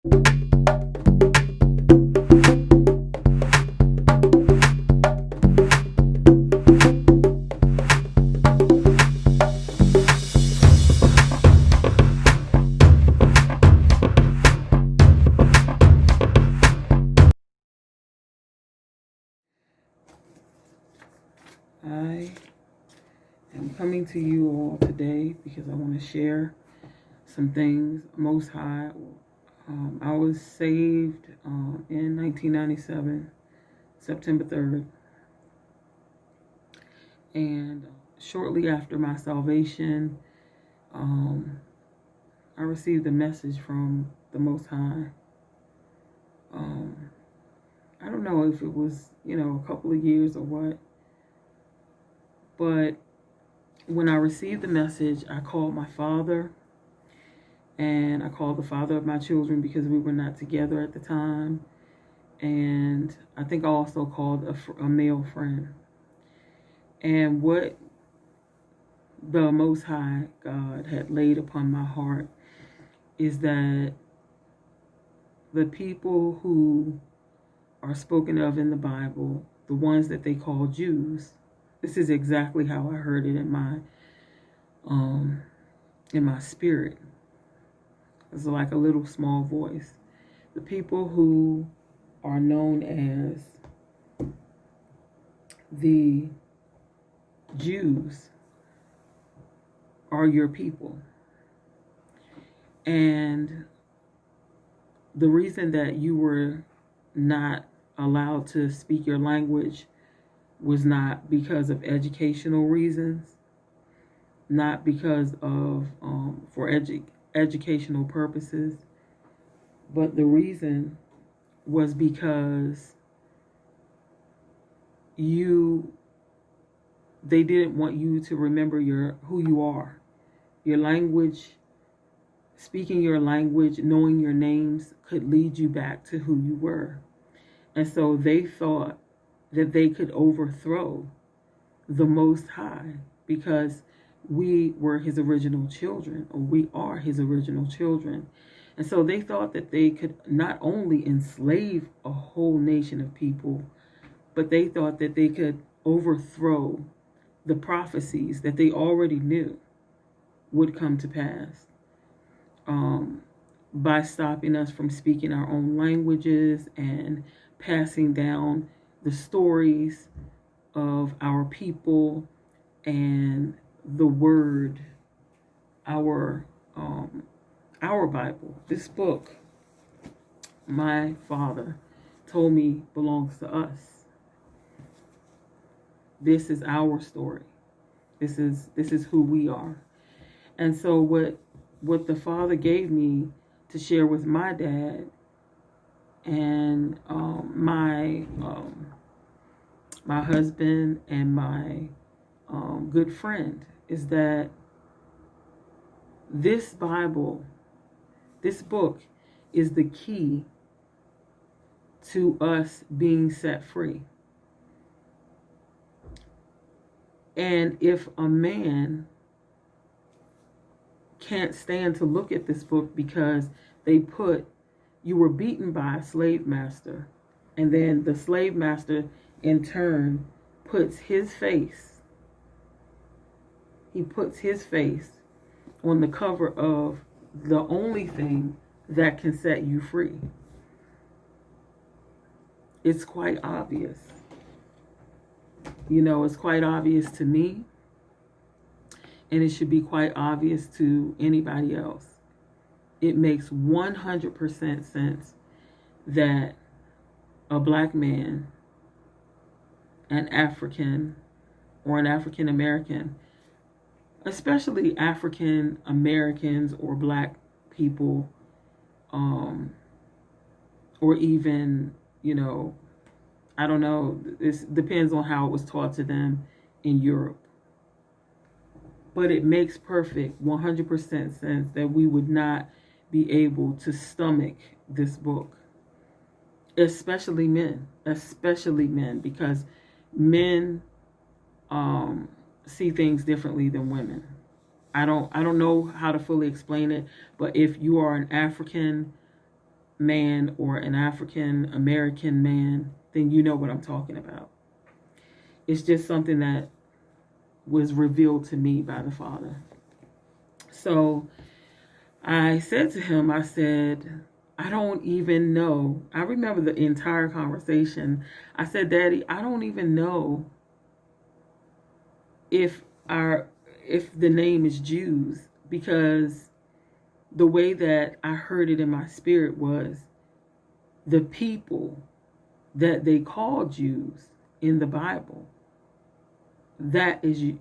I am coming to you all today because I want to share some things. Most High, I was saved in 1997, September 3rd. And shortly after my salvation, I received a message from the Most High. I don't know if it was, a couple of years or what, but when I received the message, I called my father, and I called the father of my children because we were not together at the time. And I think I also called a male friend. And what the Most High God had laid upon my heart is that the people who are spoken of in the Bible, the ones that they call Jews, this is exactly how I heard it in my spirit. It's like a little small voice. The people who are known as the Jews are your people. And the reason that you were not allowed to speak your language was not because of educational reasons, not because of for educational purposes, but the reason was because they didn't want you to remember who you are. Your language, speaking your language, knowing your names could lead you back to who you were. And so they thought that they could overthrow the Most High because we were his original children, or we are his original children. And so they thought that they could not only enslave a whole nation of people, but they thought that they could overthrow the prophecies that they already knew would come to pass by stopping us from speaking our own languages and passing down the stories of our people and the word, our Bible. This book, my father told me, belongs to us. This is our story. This is who we are. And so what the Father gave me to share with my dad and my husband and my good friend is that this Bible, this book, is the key to us being set free. And if a man can't stand to look at this book because you were beaten by a slave master, and then the slave master in turn puts his face on the cover of the only thing that can set you free. It's quite obvious. It's quite obvious to me, and it should be quite obvious to anybody else. It makes 100% sense that a black man, an African or an African American, especially African Americans or black people, or even, I don't know, this depends on how it was taught to them in Europe. But it makes perfect 100% sense that we would not be able to stomach this book. Especially men, because men see things differently than women. I don't know how to fully explain it, but if you are an African man or an African American man, then you know what I'm talking about. It's just something that was revealed to me by the Father. So I said to him, I said, I don't even know. I remember the entire conversation. I said, Daddy, I don't even know if the name is Jews, because the way that I heard it in my spirit was the people that they call Jews in the Bible. That is you,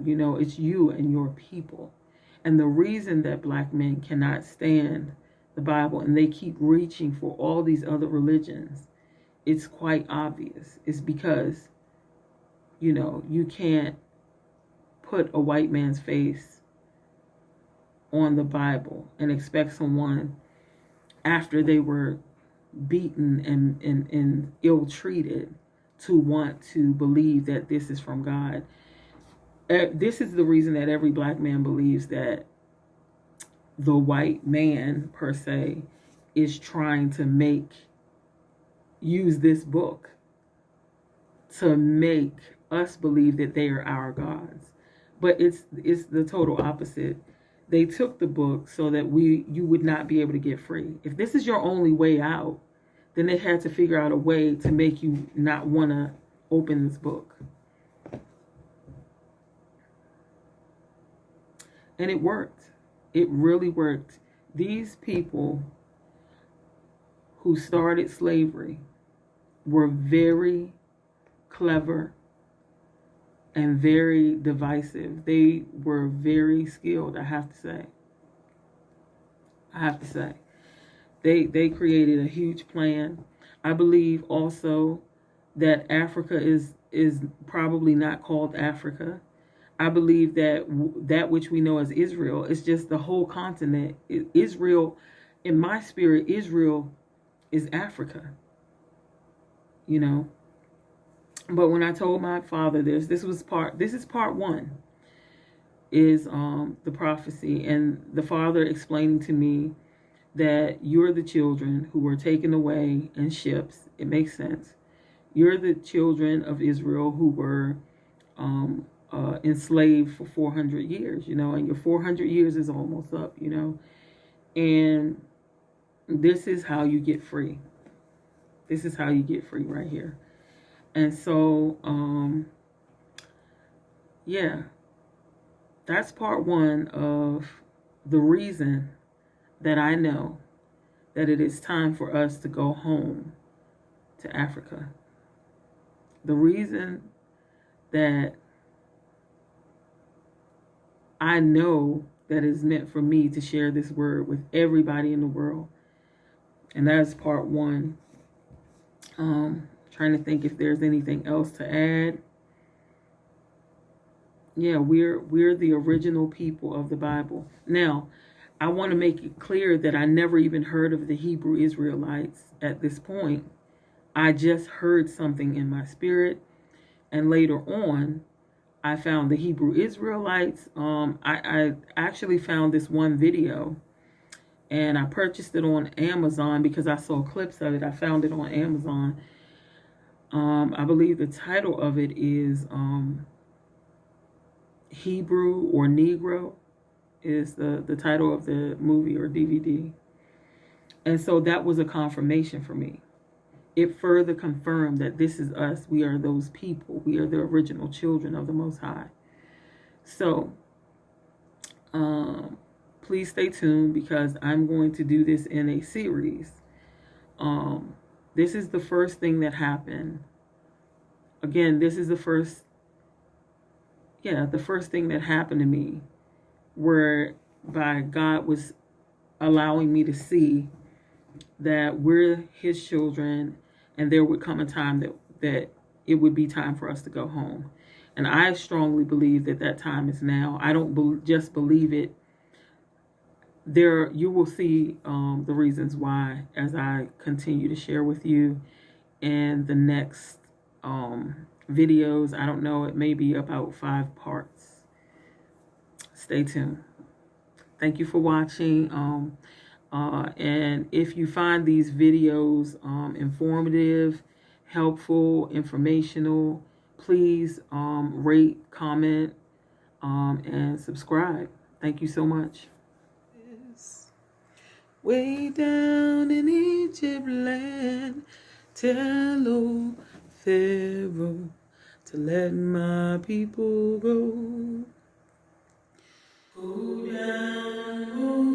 you know, it's you and your people. And the reason that black men cannot stand the Bible and they keep reaching for all these other religions, it's quite obvious. It's because, you know, you can't put a white man's face on the Bible and expect someone, after they were beaten and ill-treated, to want to believe that this is from God. This is the reason that every black man believes that the white man, per se, is trying to use this book to make us believe that they are our gods. But it's the total opposite. They took the book so that you would not be able to get free. If this is your only way out, then they had to figure out a way to make you not want to open this book. And it worked. It really worked. These people who started slavery were very clever and very divisive. They were very skilled, I have to say. They created a huge plan. I believe also that Africa is probably not called Africa. I believe that that which we know as Israel is just the whole continent. Israel, in my spirit, Israel is Africa. You know. But when I told my father this is part one, is the prophecy, and the Father explaining to me that you're the children who were taken away in ships. It makes sense. You're the children of Israel who were enslaved for 400 years, you know, and your 400 years is almost up, you know, and this is how you get free. This is how you get free right here. And so, yeah, that's part one of the reason that I know that it is time for us to go home to Africa. The reason that I know that is meant for me to share this word with everybody in the world. And that's part one. Trying to think if there's anything else to add. Yeah, we're the original people of the Bible. Now, I want to make it clear that I never even heard of the Hebrew Israelites at this point. I just heard something in my spirit, and later on, I found the Hebrew Israelites. I actually found this one video, and I purchased it on Amazon because I saw clips of it. I found it on Amazon. I believe the title of it is Hebrew or Negro is the title of the movie or DVD. And so that was a confirmation for me. It further confirmed that this is us. We are those people. We are the original children of the Most High. So please stay tuned, because I'm going to do this in a series. This is the first thing that happened. Again, this is the first thing that happened to me, whereby God was allowing me to see that we're his children, and there would come a time that it would be time for us to go home. And I strongly believe that time is now. I don't just believe it. You will see the reasons why as I continue to share with you in the next videos. I don't know, it may be about 5 parts. Stay tuned. Thank you for watching. And if you find these videos informative, helpful, informational, please rate, comment, and subscribe. Thank you so much. Way down in Egypt land, tell old Pharaoh to let my people go. Go down, go